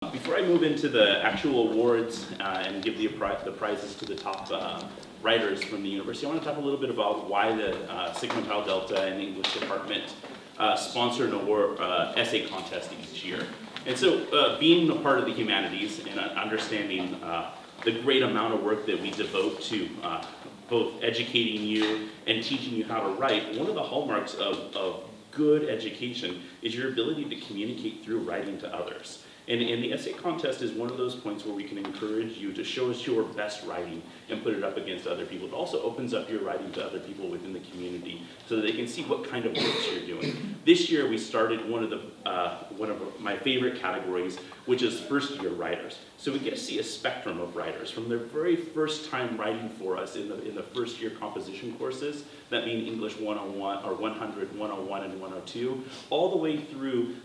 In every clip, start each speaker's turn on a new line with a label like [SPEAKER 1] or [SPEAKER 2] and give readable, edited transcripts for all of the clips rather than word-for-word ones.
[SPEAKER 1] Before I move into the actual awards and give the prizes to the top writers from the university, I want to talk a little bit about why the Sigma Tau Delta and English department sponsor an award essay contest each year. And so being a part of the humanities and understanding the great amount of work that we devote to both educating you and teaching you how to write, one of the hallmarks of good education is your ability to communicate through writing to others. And the essay contest is one of those points where we can encourage you to show us your best writing and put it up against other people. It also opens up your writing to other people within the community so that they can see what kind of works you're doing. This year we started one of my favorite categories, which is first-year writers. So we get to see a spectrum of writers from their very first time writing for us in the first-year composition courses, that being English 101 or 100, 101, and 102, all the way through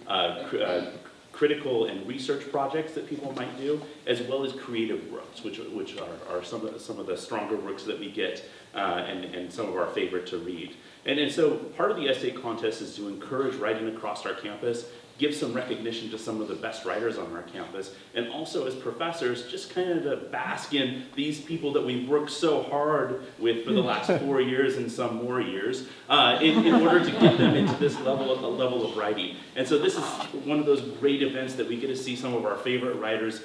[SPEAKER 1] critical and research projects that people might do, as well as creative works, which are some of the stronger works that we get and some of our favorite to read. And so part of the essay contest is to encourage writing across our campus, give some recognition to some of the best writers on our campus, and also as professors, just kind of to bask in these people that we've worked so hard with for the last 4 years and some more years, in order to get them into this level of writing. And so this is one of those great events that we get to see some of our favorite writers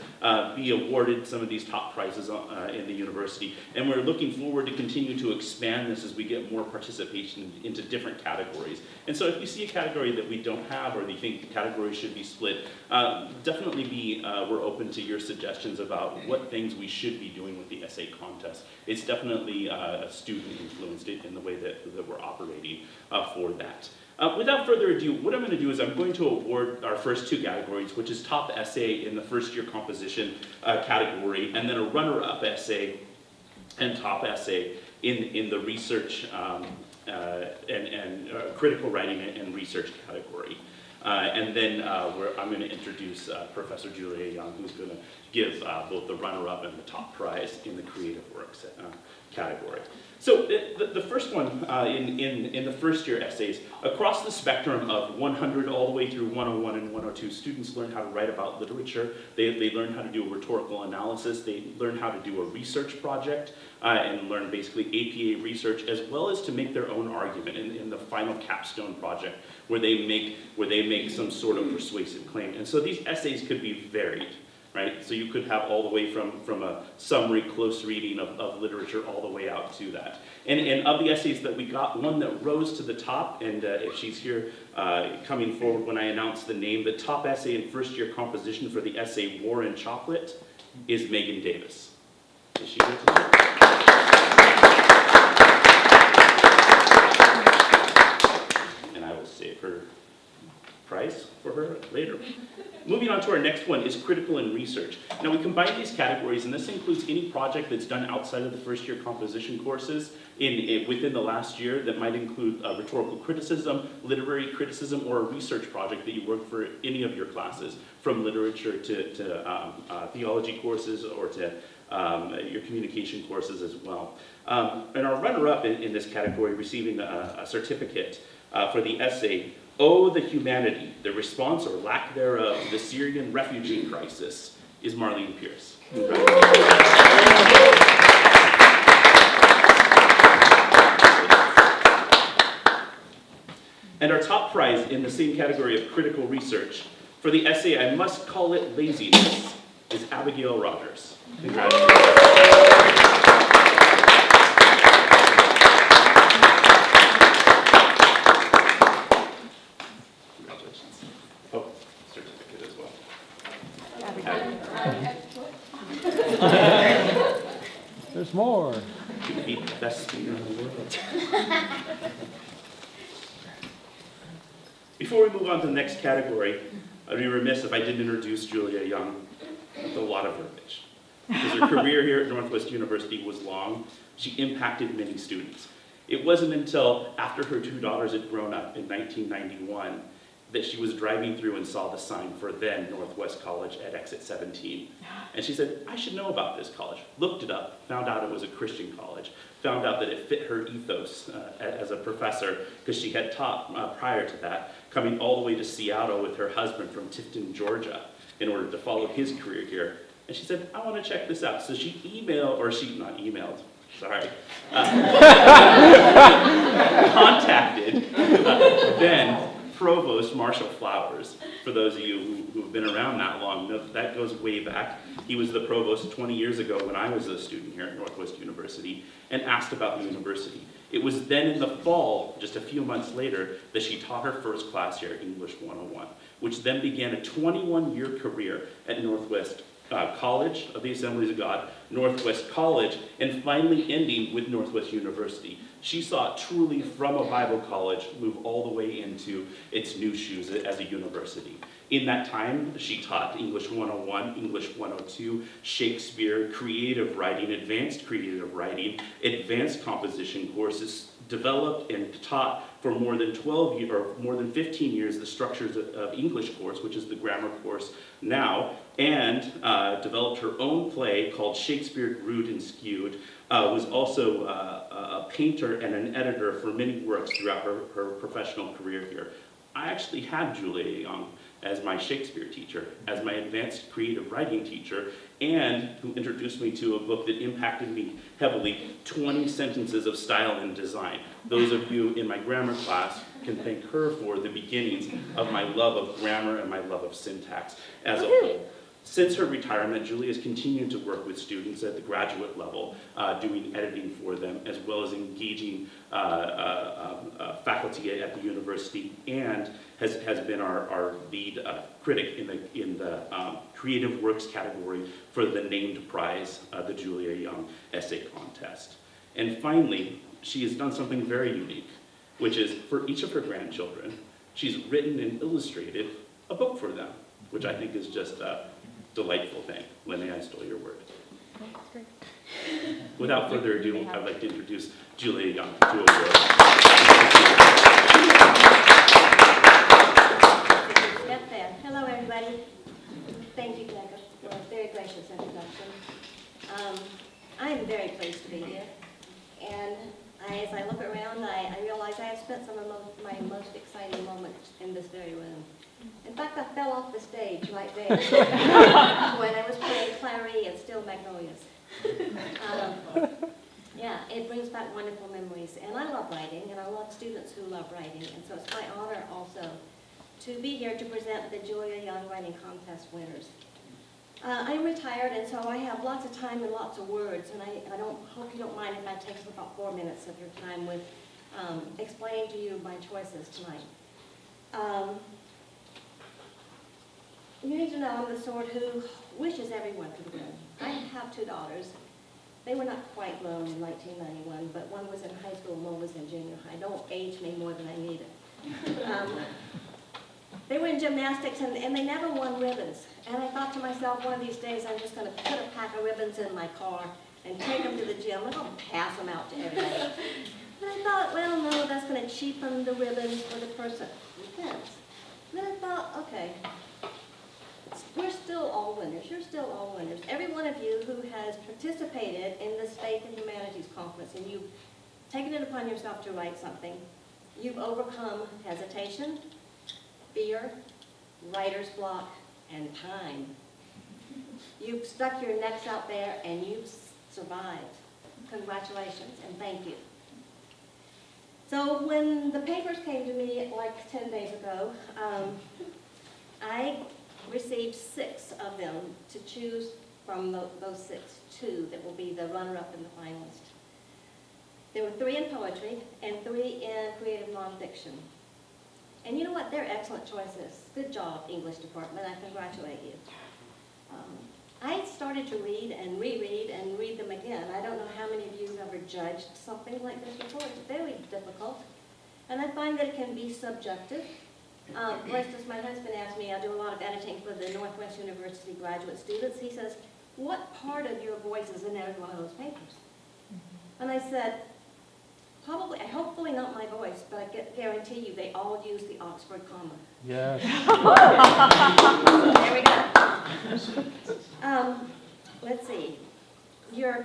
[SPEAKER 1] be awarded some of these top prizes in the university. And we're looking forward to continue to expand this as we get more participation into different categories. And so if you see a category that we don't have, or you think the categories should be split, definitely we're open to your suggestions about what things we should be doing with the essay contest. It's definitely student influenced in the way that we're operating for that. Without further ado, what I'm going to do is I'm going to award our first two categories, which is top essay in the first year composition category, and then a runner-up essay and top essay in the research and critical writing and research category. And then I'm going to introduce Professor Julia Young, who's going to give both the runner-up and the top prize in the creative works category. So the first one in the first year essays, across the spectrum of 100 all the way through 101 and 102, students learn how to write about literature. They learn how to do a rhetorical analysis. They learn how to do a research project and learn basically APA research, as well as to make their own argument in the final capstone project, where they make some sort of persuasive claim. And so these essays could be varied. Right? So you could have all the way from a summary, close reading of literature all the way out to that. And of the essays that we got, one that rose to the top, and if she's here coming forward when I announce the name, the top essay in first year composition for the essay War and Chocolate is Megan Davis. Is she here tonight? And I will save her prize for her later. Moving on to our next one is critical and research. Now we combine these categories, and this includes any project that's done outside of the first year composition courses within the last year that might include rhetorical criticism, literary criticism, or a research project that you work for any of your classes, from literature to theology courses or to your communication courses as well. And our runner-up in this category receiving a certificate for the essay, "Oh, the Humanity, the Response or Lack Thereof to the Syrian Refugee Crisis," is Marlene Pierce. And our top prize in the same category of critical research for the essay, "I Must Call It Laziness," is Abigail Rogers. Congratulations.
[SPEAKER 2] There's more.
[SPEAKER 1] You could be the best speaker in the world. Before we move on to the next category, I'd be remiss if I didn't introduce Julia Young with a lot of verbiage. Because her career here at Northwest University was long. She impacted many students. It wasn't until after her two daughters had grown up in 1991 that she was driving through and saw the sign for then Northwest College at exit 17. And she said, "I should know about this college." Looked it up, found out it was a Christian college, found out that it fit her ethos as a professor, because she had taught prior to that, coming all the way to Seattle with her husband from Tifton, Georgia. in order to follow his career here. And she said, I want to check this out. So she contacted then Provost Marshall Flowers. For those of you who've been around that long, know that goes way back. He was the provost 20 years ago when I was a student here at Northwest University, and asked about the university. It was then in the fall, just a few months later, that she taught her first class here, English 101, which then began a 21-year career at Northwest College of the Assemblies of God, Northwest College, and finally ending with Northwest University. She saw it truly from a Bible college move all the way into its new shoes as a university. In that time, she taught English 101, English 102, Shakespeare, creative writing, advanced composition courses, developed and taught for more than 15 years the structures of English course, which is the grammar course now, and developed her own play called Shakespeare Rude and Skewed, was also a painter and an editor for many works throughout her professional career here. I actually had Julia Young as my Shakespeare teacher, as my advanced creative writing teacher, and who introduced me to a book that impacted me heavily, 20 Sentences of Style and Design. Those of you in my grammar class can thank her for the beginnings of my love of grammar and my love of syntax as a whole. Since her retirement, Julie has continued to work with students at the graduate level, doing editing for them, as well as engaging faculty at the university, and has been our lead critic in the creative works category for the named prize, the Julia Young Essay Contest. And finally, she has done something very unique, which is for each of her grandchildren, she's written and illustrated a book for them, which I think is just a delightful thing. Linnae, I stole your word. Without further ado, I'd like to introduce Julia Young to a word.
[SPEAKER 3] Hello, everybody. Thank you, Becca, for a very gracious introduction. I am very pleased to be here. And as I look around, I realize I have spent some of my most exciting moments in this very room. In fact, I fell off the stage right there when I was playing Clary and Still Magnolias. Yeah, it brings back wonderful memories. And I love writing, and I love students who love writing. And so it's my honor also to be here to present the Julia Young Writing Contest winners. I'm retired, and so I have lots of time and lots of words, and I hope you don't mind if I take about 4 minutes of your time with explaining to you my choices tonight. You need to know I'm the sort who wishes everyone could win. I have 2 daughters. They were not quite grown in 1991, but one was in high school and one was in junior high. Don't age me more than I need it. They were in gymnastics, and they never won ribbons. And I thought to myself, one of these days, I'm just going to put a pack of ribbons in my car and take them to the gym, and I'll pass them out to everybody. But I thought, well, no, that's going to cheapen the ribbons for the person who wins. Then I thought, okay, we're still all winners. You're still all winners. Every one of you who has participated in this Faith and Humanities Conference, and you've taken it upon yourself to write something, you've overcome hesitation, fear, writer's block, and time. You've stuck your necks out there and you've survived. Congratulations and thank you. So when the papers came to me like 10 days ago, I received 6 of them to choose from those 6, 2 that will be the runner-up and the finalist. There were 3 in poetry and 3 in creative nonfiction. And you know what? They're excellent choices. Good job, English department. I congratulate you. I started to read and reread and read them again. I don't know how many of you have ever judged something like this before. It's very difficult. And I find that it can be subjective. For instance, my husband asked me, I do a lot of editing for the Northwest University graduate students. He says, what part of your voice is in every one of those papers? And I said, hopefully not my voice, but I guarantee you they all use the Oxford comma.
[SPEAKER 2] Yes.
[SPEAKER 3] There we go. Let's see. Your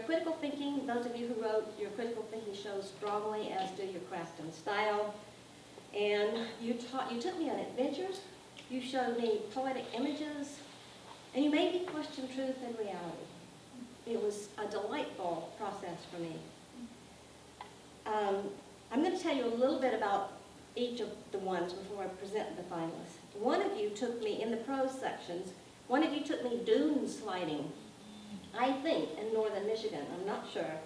[SPEAKER 3] critical thinking, those of you who wrote, your critical thinking shows strongly, as do your craft and style. And you took me on adventures You showed me poetic images, and you made me question truth and reality. It was a delightful process for me. I'm going to tell you a little bit about each of the ones before I present the finalists. One of you took me, in the prose sections, one of you took me dune sliding, I think, in northern Michigan, I'm not sure.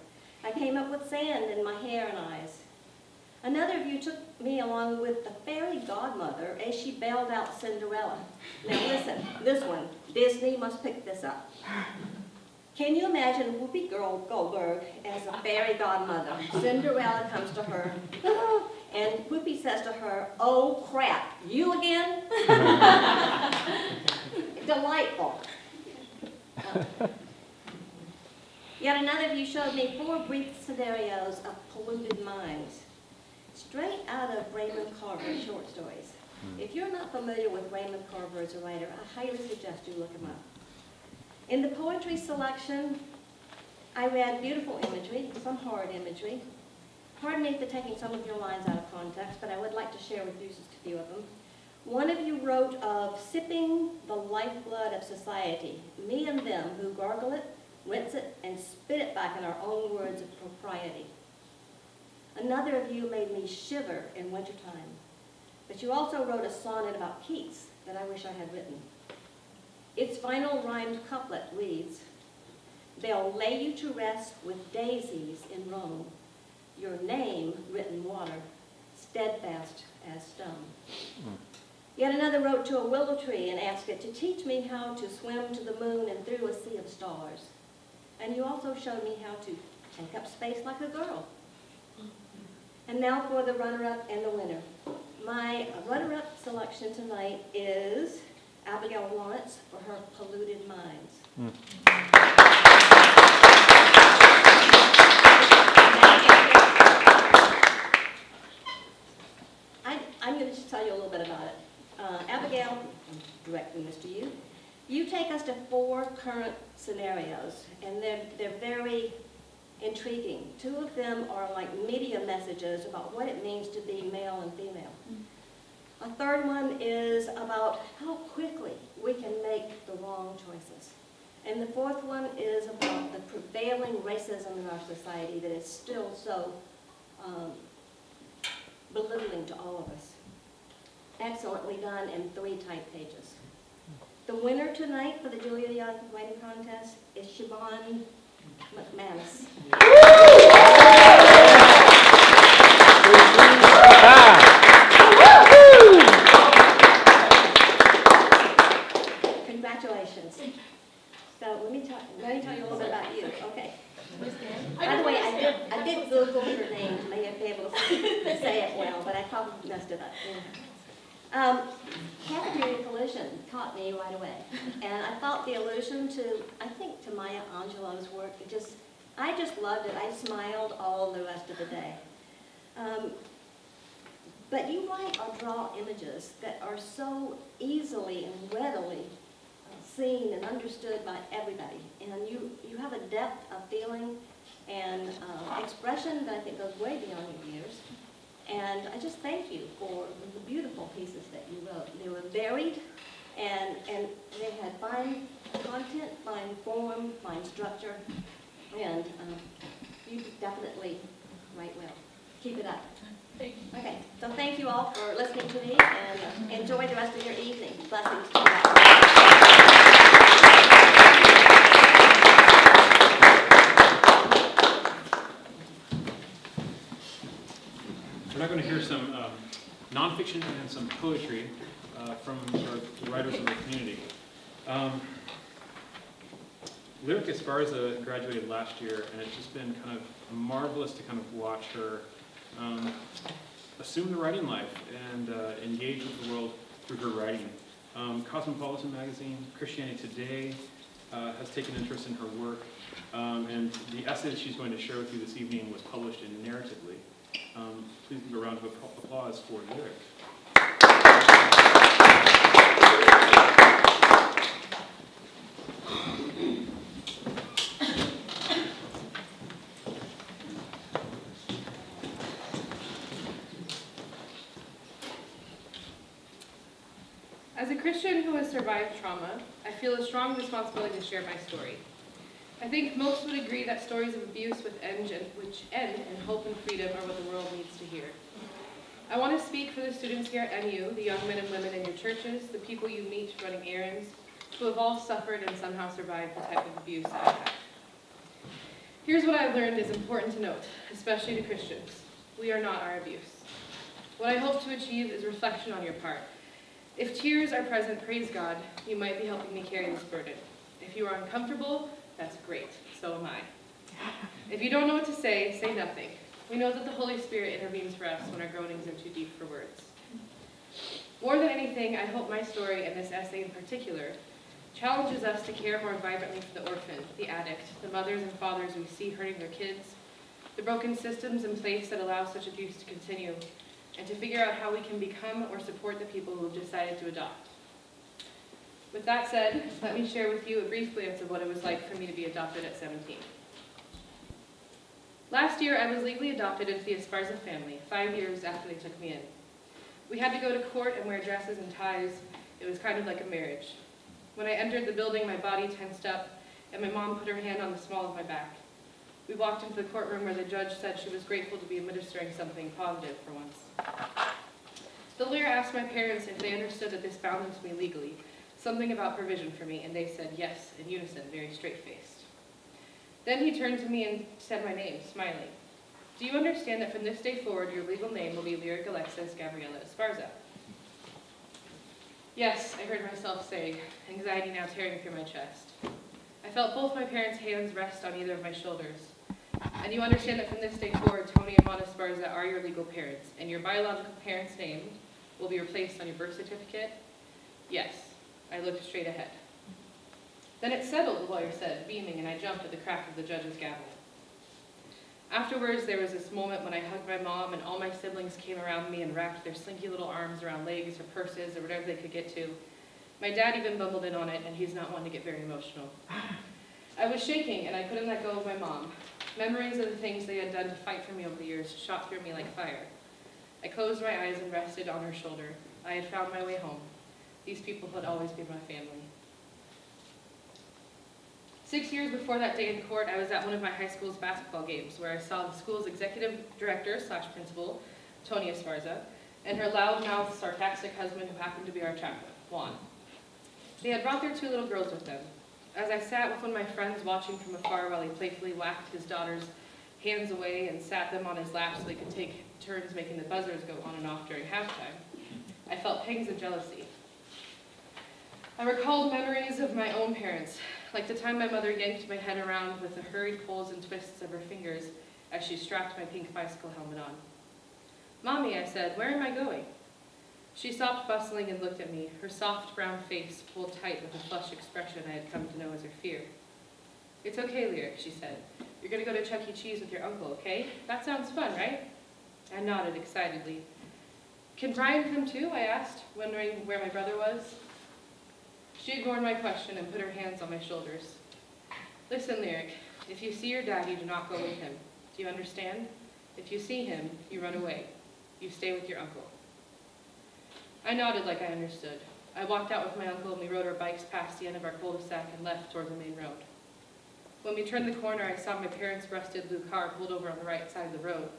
[SPEAKER 3] I came up with sand in my hair and eyes. Another of you took me along with the fairy godmother as she bailed out Cinderella. Now listen, this one, Disney must pick this up. Can you imagine Whoopi Goldberg as a fairy godmother? Cinderella comes to her, and Whoopi says to her, "Oh crap, you again?" Delightful. Yet another of you showed me 4 brief scenarios of polluted minds, straight out of Raymond Carver's short stories. If you're not familiar with Raymond Carver as a writer, I highly suggest you look him up. In the poetry selection, I read beautiful imagery, some hard imagery. Pardon me for taking some of your lines out of context, but I would like to share with you just a few of them. One of you wrote of sipping the lifeblood of society, me and them who gargle it, rinse it, and spit it back in our own words of propriety. Another of you made me shiver in wintertime, but you also wrote a sonnet about Keats that I wish I had written. Its final rhymed couplet reads, "They'll lay you to rest with daisies in Rome, your name written water, steadfast as stone." Yet another wrote to a willow tree and asked it to teach me how to swim to the moon and through a sea of stars. And you also showed me how to take up space like a girl. And now for the runner-up and the winner. My runner-up selection tonight is Abigail Lawrence for her Polluted Minds. I'm going to just tell you a little bit about it. Abigail, I'm directing this to you. You take us to 4 current scenarios, and they're very intriguing. 2 of them are like media messages about what it means to be male and female. A third one is about how quickly we can make the wrong choices. And the fourth one is about the prevailing racism in our society that is still so belittling to all of us. Excellently done in 3 type pages. The winner tonight for the Julia Young Writing Contest is Siobhan McManus. Congratulations. So let me tell you a little bit about you. Okay. By the way, I did Google her name to be able to say it well, but I probably messed it up. Cafeteria Collision caught me right away, and I thought the allusion to, I think, to Maya Angelou's work, I just loved it. I smiled all the rest of the day. But you write or draw images that are so easily and readily seen and understood by everybody, and you have a depth of feeling and expression that I think goes way beyond your years. And I just thank you for the beautiful pieces that you wrote. They were varied, and they had fine content, fine form, fine structure, and you definitely write well. Keep it up.
[SPEAKER 4] Thank you.
[SPEAKER 3] Okay, so thank you all for listening to me, and enjoy the rest of your evening. Blessings to you all.
[SPEAKER 5] We're now going to hear some nonfiction and some poetry from the writers of the community. Lyric Esparza graduated last year, and it's just been kind of marvelous to kind of watch her assume the writing life and engage with the world through her writing. Cosmopolitan magazine, Christianity Today has taken interest in her work, and the essay that she's going to share with you this evening was published in Narratively. Please give a round of applause for Lyric.
[SPEAKER 4] As a Christian who has survived trauma, I feel a strong responsibility to share my story. I think most would agree that stories of abuse which end in hope and freedom are what the world needs to hear. I want to speak for the students here at NU, the young men and women in your churches, the people you meet running errands, who have all suffered and somehow survived the type of abuse I have. Here's what I've learned is important to note, especially to Christians. We are not our abuse. What I hope to achieve is reflection on your part. If tears are present, praise God, you might be helping me carry this burden. If you are uncomfortable, that's great, so am I. If you don't know what to say nothing. We know that the Holy Spirit intervenes for us when our groanings are too deep for words. More than anything, I hope my story, and this essay in particular, challenges us to care more vibrantly for the orphan, the addict, the mothers and fathers we see hurting their kids, the broken systems in place that allow such abuse to continue, and to figure out how we can become or support the people who have decided to adopt. With that said, let me share with you a brief glance of what it was like for me to be adopted at 17. Last year, I was legally adopted into the Esparza family, 5 years after they took me in. We had to go to court and wear dresses and ties. It was kind of like a marriage. When I entered the building, my body tensed up, and my mom put her hand on the small of my back. We walked into the courtroom where the judge said she was grateful to be administering something positive for once. The lawyer asked my parents if they understood that this bound them to me legally, something about provision for me, and they said yes, in unison, very straight-faced. Then he turned to me and said my name, smiling. Do you understand that from this day forward, your legal name will be Lyric Alexis Gabriela Esparza? Yes, I heard myself say, anxiety now tearing through my chest. I felt both my parents' hands rest on either of my shoulders. And you understand that from this day forward, Tony and Mona Esparza are your legal parents, and your biological parents' name will be replaced on your birth certificate? Yes, I looked straight ahead. Then it's settled, the lawyer said, beaming, and I jumped at the crack of the judge's gavel. Afterwards, there was this moment when I hugged my mom and all my siblings came around me and wrapped their slinky little arms around legs or purses or whatever they could get to. My dad even bumbled in on it, and he's not one to get very emotional. I was shaking, and I couldn't let go of my mom. Memories of the things they had done to fight for me over the years shot through me like fire. I closed my eyes and rested on her shoulder. I had found my way home. These people had always been my family. 6 years before that day in court, I was at one of my high school's basketball games where I saw the school's executive director/principal, Tony Esparza, and her loud-mouthed, sarcastic husband who happened to be our chaplain, Juan. They had brought their 2 little girls with them. As I sat with one of my friends watching from afar while he playfully whacked his daughter's hands away and sat them on his lap so they could take turns making the buzzers go on and off during halftime, I felt pangs of jealousy. I recalled memories of my own parents, like the time my mother yanked my head around with the hurried pulls and twists of her fingers as she strapped my pink bicycle helmet on. "Mommy," I said, "where am I going?" She stopped bustling and looked at me, her soft brown face pulled tight with a flushed expression I had come to know as her fear. "It's okay, Lyric," she said. "You're going to go to Chuck E. Cheese with your uncle, okay? That sounds fun, right?" I nodded excitedly. "Can Brian come too?" I asked, wondering where my brother was. She ignored my question and put her hands on my shoulders. "Listen, Lyric, if you see your dad, you do not go with him. Do you understand? If you see him, you run away. You stay with your uncle." I nodded like I understood. I walked out with my uncle and we rode our bikes past the end of our cul-de-sac and left toward the main road. When we turned the corner, I saw my parents' rusted blue car pulled over on the right side of the road.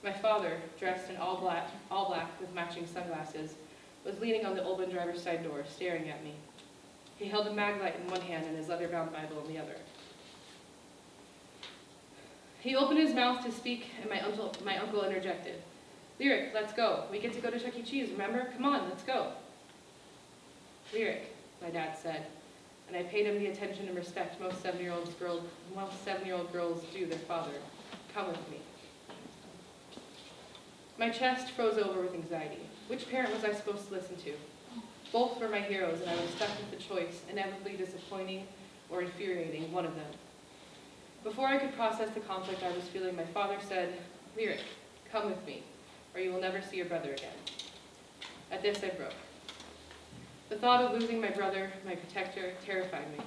[SPEAKER 4] My father, dressed in all black with matching sunglasses, was leaning on the open driver's side door, staring at me. He held a mag light in one hand and his leather-bound Bible in the other. He opened his mouth to speak, and my uncle interjected. "Lyric, let's go. We get to go to Chuck E. Cheese, remember? Come on, let's go." "Lyric," my dad said, and I paid him the attention and respect most 7-year-old girls do their father. "Come with me." My chest froze over with anxiety. Which parent was I supposed to listen to? Both were my heroes, and I was stuck with the choice, inevitably disappointing or infuriating one of them. Before I could process the conflict I was feeling, my father said, "Lyric, come with me, or you will never see your brother again." At this, I broke. The thought of losing my brother, my protector, terrified me.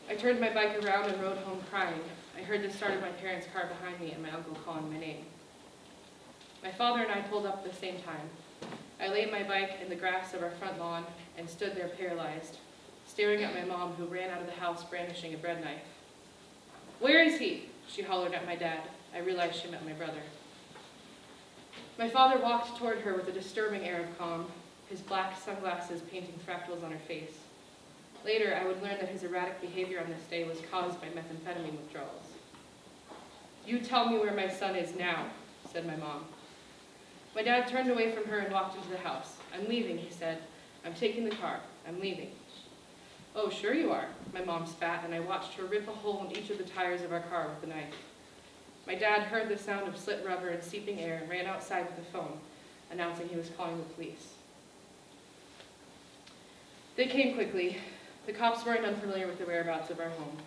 [SPEAKER 4] I turned my bike around and rode home crying. I heard the start of my parents' car behind me and my uncle calling my name. My father and I pulled up at the same time. I laid my bike in the grass of our front lawn, and stood there paralyzed, staring at my mom, who ran out of the house brandishing a bread knife. "Where is he?" she hollered at my dad. I realized she meant my brother. My father walked toward her with a disturbing air of calm, his black sunglasses painting fractals on her face. Later, I would learn that his erratic behavior on this day was caused by methamphetamine withdrawals. "You tell me where my son is now," said my mom. My dad turned away from her and walked into the house. "I'm leaving," he said. "I'm taking the car. I'm leaving." "Oh, sure you are," my mom spat, and I watched her rip a hole in each of the tires of our car with a knife. My dad heard the sound of slit rubber and seeping air and ran outside with the phone, announcing he was calling the police. They came quickly. The cops weren't unfamiliar with the whereabouts of our home.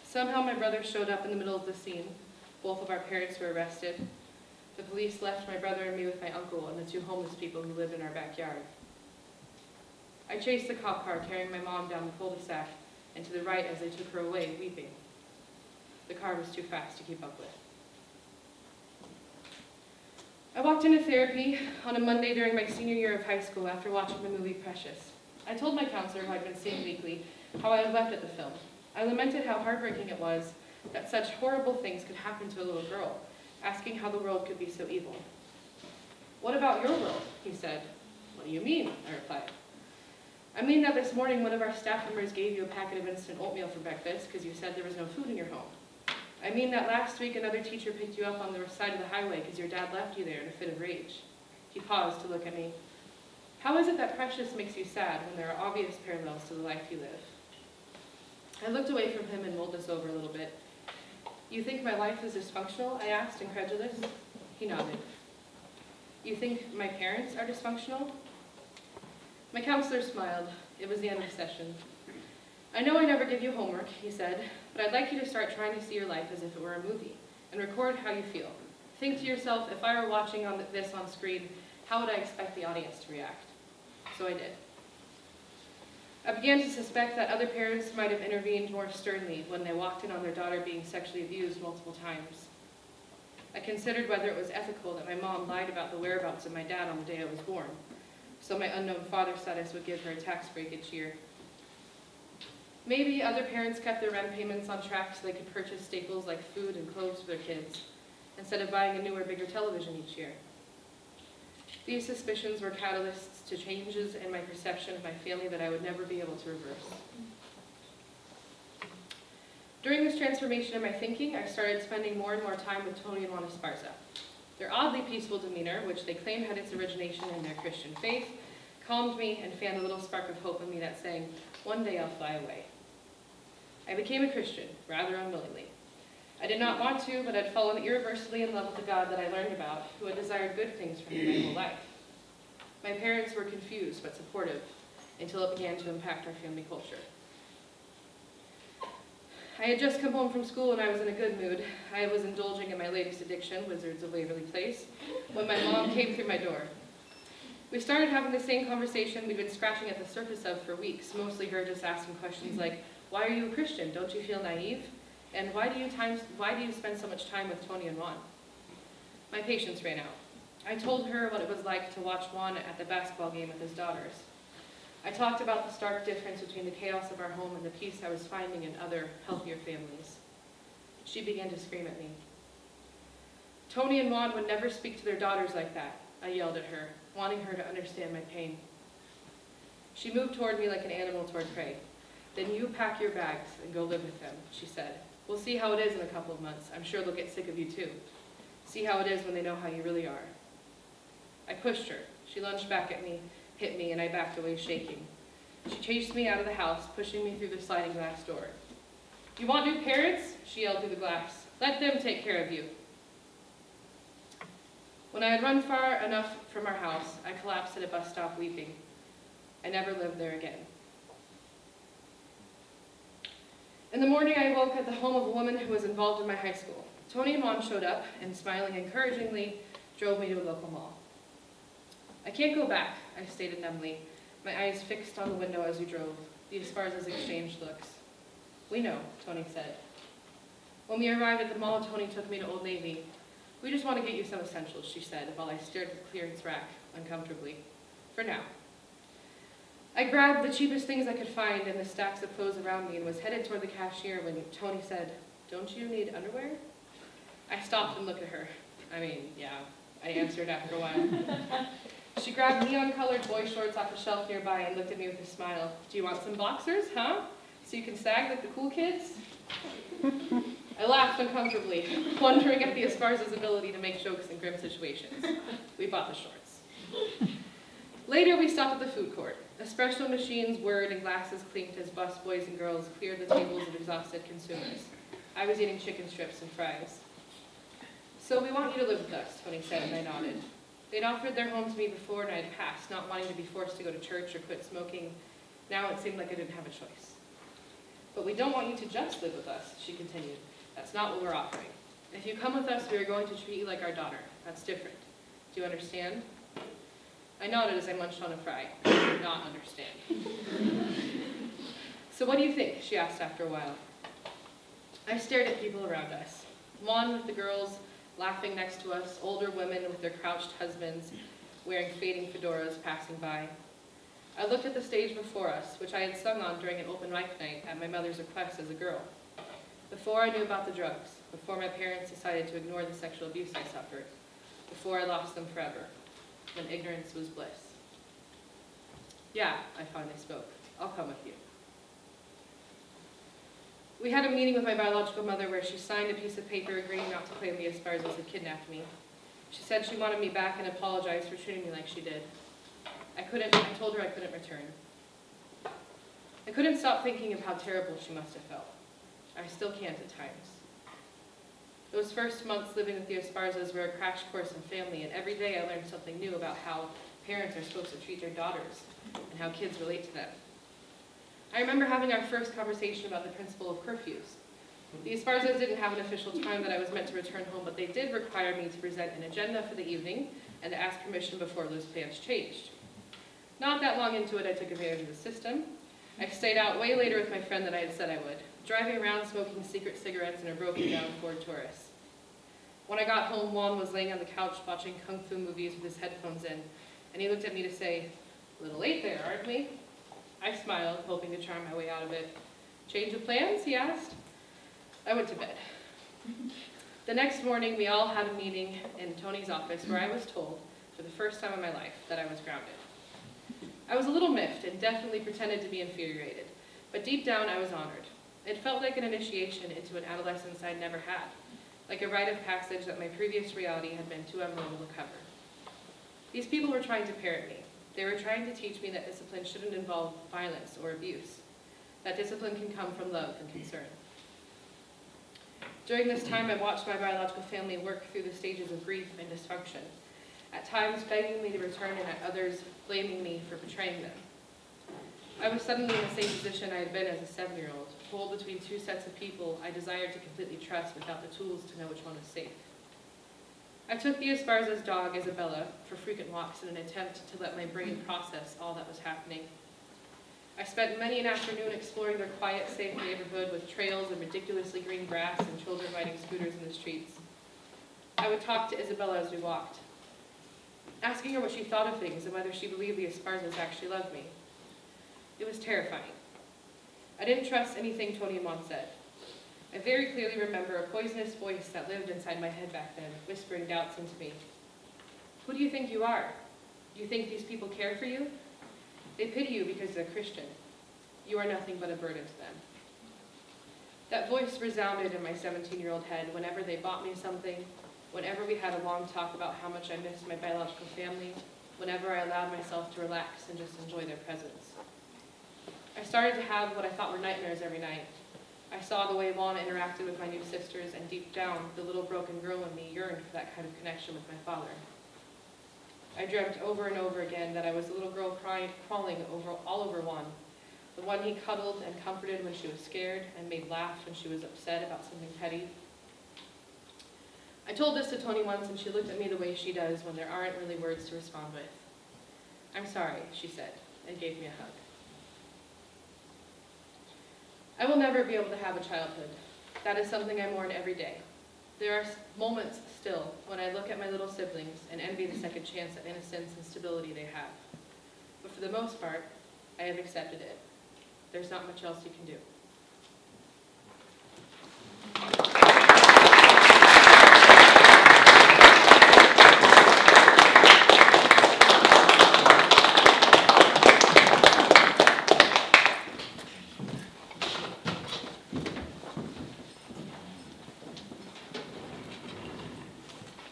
[SPEAKER 4] Somehow my brother showed up in the middle of the scene. Both of our parents were arrested. The police left my brother and me with my uncle and the two homeless people who lived in our backyard. I chased the cop car, carrying my mom down the cul-de-sac and to the right as they took her away, weeping. The car was too fast to keep up with. I walked into therapy on a Monday during my senior year of high school after watching the movie Precious. I told my counselor, who I'd been seeing weekly, how I had wept at the film. I lamented how heartbreaking it was that such horrible things could happen to a little girl, asking how the world could be so evil. "What about your world?" he said. "What do you mean?" I replied. "I mean that this morning one of our staff members gave you a packet of instant oatmeal for breakfast because you said there was no food in your home. I mean that last week another teacher picked you up on the side of the highway because your dad left you there in a fit of rage." He paused to look at me. "How is it that Precious makes you sad when there are obvious parallels to the life you live?" I looked away from him and mulled this over a little bit. "You think my life is dysfunctional?" I asked, incredulous. He nodded. "You think my parents are dysfunctional?" My counselor smiled. It was the end of the session. "I know I never give you homework," he said, "but I'd like you to start trying to see your life as if it were a movie, and record how you feel. Think to yourself, if I were watching this on screen, how would I expect the audience to react?" So I did. I began to suspect that other parents might have intervened more sternly when they walked in on their daughter being sexually abused multiple times. I considered whether it was ethical that my mom lied about the whereabouts of my dad on the day I was born, so my unknown father status would give her a tax break each year. Maybe other parents kept their rent payments on track so they could purchase staples like food and clothes for their kids, instead of buying a newer, bigger television each year. These suspicions were catalysts to changes in my perception of my family that I would never be able to reverse. During this transformation in my thinking, I started spending more and more time with Tony and Juan Esparza. Their oddly peaceful demeanor, which they claimed had its origination in their Christian faith, calmed me and fanned a little spark of hope in me that sang, "One day I'll fly away." I became a Christian, rather unwillingly. I did not want to, but I'd fallen irreversibly in love with the God that I learned about, who had desired good things for me my whole life. My parents were confused but supportive, until it began to impact our family culture. I had just come home from school and I was in a good mood. I was indulging in my latest addiction, Wizards of Waverly Place, when my mom came through my door. We started having the same conversation we'd been scratching at the surface of for weeks, mostly her just asking questions like, "Why are you a Christian? Don't you feel naive? And why do you spend so much time with Tony and Juan?" My patience ran out. I told her what it was like to watch Juan at the basketball game with his daughters. I talked about the stark difference between the chaos of our home and the peace I was finding in other, healthier families. She began to scream at me. "Tony and Juan would never speak to their daughters like that," I yelled at her, wanting her to understand my pain. She moved toward me like an animal toward prey. "Then you pack your bags and go live with them," she said. "We'll see how it is in a couple of months. I'm sure they'll get sick of you too. See how it is when they know how you really are." I pushed her. She lunged back at me, hit me, and I backed away shaking. She chased me out of the house, pushing me through the sliding glass door. "You want new parents?" she yelled through the glass. "Let them take care of you." When I had run far enough from our house, I collapsed at a bus stop weeping. I never lived there again. In the morning, I woke at the home of a woman who was involved in my high school. Tony and Juan showed up and, smiling encouragingly, drove me to a local mall. "I can't go back," I stated numbly, my eyes fixed on the window as we drove. The Esparzas exchanged looks. "We know," Tony said. When we arrived at the mall, Tony took me to Old Navy. "We just want to get you some essentials," she said, while I stared at the clearance rack uncomfortably. "For now." I grabbed the cheapest things I could find in the stacks of clothes around me and was headed toward the cashier when Tony said, "Don't you need underwear?" I stopped and looked at her. I mean, yeah, I answered after a while. She grabbed neon-colored boy shorts off a shelf nearby and looked at me with a smile. "Do you want some boxers, huh? So you can sag like the cool kids?" I laughed uncomfortably, wondering at the Esparza's ability to make jokes in grim situations. We bought the shorts. Later, we stopped at the food court. Espresso machines whirred and glasses clinked as bus boys and girls cleared the tables of exhausted consumers. I was eating chicken strips and fries. "So we want you to live with us," Tony said, and I nodded. They'd offered their home to me before, and I'd passed, not wanting to be forced to go to church or quit smoking. Now it seemed like I didn't have a choice. "But we don't want you to just live with us," she continued. "That's not what we're offering. If you come with us, we are going to treat you like our daughter. That's different. Do you understand?" I nodded as I munched on a fry. I did not understand. "So what do you think?" she asked after a while. I stared at people around us. Juan with the girls laughing next to us, older women with their crouched husbands wearing fading fedoras passing by. I looked at the stage before us, which I had sung on during an open mic night at my mother's request as a girl. Before I knew about the drugs, before my parents decided to ignore the sexual abuse I suffered, before I lost them forever, when ignorance was bliss. "Yeah," I finally spoke. "I'll come with you." We had a meeting with my biological mother where she signed a piece of paper agreeing not to claim the Esparzas had kidnapped me. She said she wanted me back and apologized for treating me like she did. I told her I couldn't return. I couldn't stop thinking of how terrible she must have felt. I still can't at times. Those first months living with the Esparzas were a crash course in family, and every day I learned something new about how parents are supposed to treat their daughters and how kids relate to them. I remember having our first conversation about the principle of curfews. The Esparzas didn't have an official time that I was meant to return home, but they did require me to present an agenda for the evening and to ask permission before those plans changed. Not that long into it, I took advantage of the system. I stayed out way later with my friend than I had said I would, driving around smoking secret cigarettes in a broken-down Ford Taurus. When I got home, Juan was laying on the couch watching kung fu movies with his headphones in, and he looked at me to say, "A little late there, aren't we?" I smiled, hoping to charm my way out of it. "Change of plans?" he asked. I went to bed. The next morning, we all had a meeting in Tony's office where I was told, for the first time in my life, that I was grounded. I was a little miffed and definitely pretended to be infuriated, but deep down I was honored. It felt like an initiation into an adolescence I'd never had, like a rite of passage that my previous reality had been too unreal to cover. These people were trying to parent me. They were trying to teach me that discipline shouldn't involve violence or abuse, that discipline can come from love and concern. During this time, I watched my biological family work through the stages of grief and dysfunction, at times begging me to return and at others blaming me for betraying them. I was suddenly in the same position I had been as a 7-year-old, pulled between two sets of people I desired to completely trust without the tools to know which one was safe. I took the Esparza's dog, Isabella, for frequent walks in an attempt to let my brain process all that was happening. I spent many an afternoon exploring their quiet, safe neighborhood with trails and ridiculously green grass and children riding scooters in the streets. I would talk to Isabella as we walked, asking her what she thought of things and whether she believed the Esparzas actually loved me. It was terrifying. I didn't trust anything Tony and Mom said. I very clearly remember a poisonous voice that lived inside my head back then, whispering doubts into me. "Who do you think you are? Do you think these people care for you? They pity you because they're Christian. You are nothing but a burden to them." That voice resounded in my 17-year-old head whenever they bought me something, whenever we had a long talk about how much I missed my biological family, whenever I allowed myself to relax and just enjoy their presence. I started to have what I thought were nightmares every night. I saw the way Juan interacted with my new sisters, and deep down, the little broken girl in me yearned for that kind of connection with my father. I dreamt over and over again that I was the little girl crawling all over Juan, the one he cuddled and comforted when she was scared and made laugh when she was upset about something petty. I told this to Tony once, and she looked at me the way she does when there aren't really words to respond with. "I'm sorry," she said, and gave me a hug. I will never be able to have a childhood. That is something I mourn every day. There are moments still when I look at my little siblings and envy the second chance at innocence and stability they have. But for the most part, I have accepted it. There's not much else you can do.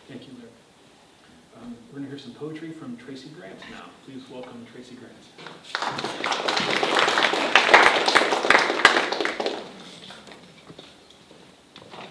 [SPEAKER 5] Thank you, Larry. We're going to hear some poetry from Tracy Grant now. Please welcome Tracy Grant.